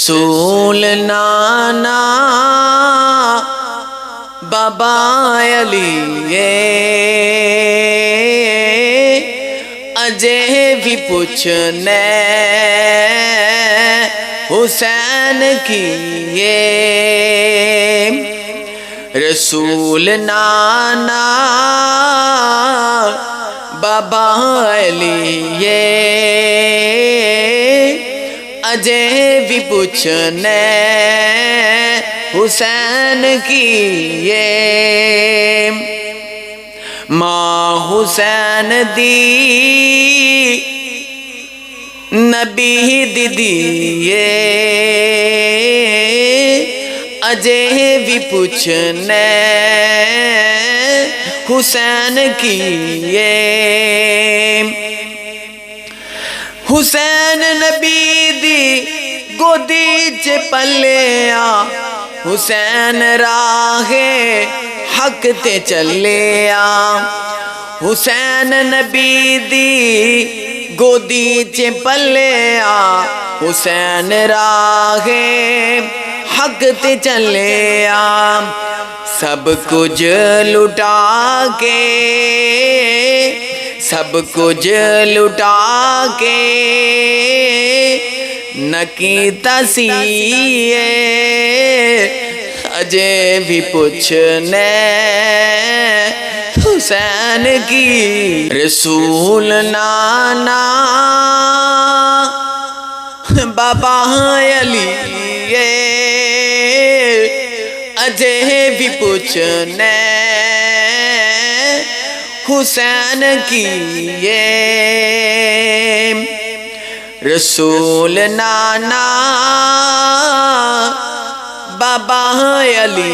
رسول نانا بابا علی اجے بھی پوچھنے حسین کی رسول نانا بابا علی اجے بھی پوچھنے حسین کی ماں حسین دی نبی دی اجے بھی پوچھنے حسین کی حسین نبی دی گودی چ پلیا حسین راہ حق تے چلیا حسین نبی دی گودی چ پلیا حسین راہ حق تے چلیا سب کچھ لٹا کے سب کچھ لٹا کے نکیتا سی اجے بھی پوچھنے حسین کی رسول نانا بابا علی اجے بھی پوچھنے حسین کی رسول نانا بابا علی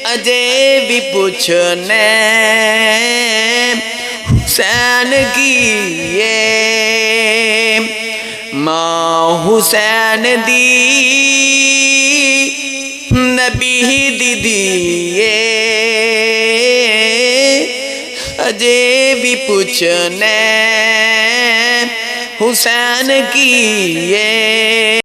اجے بھی پوچھنے حسین کی ماں حسین دی نبی دی اجے بھی پوچھنے حسین کی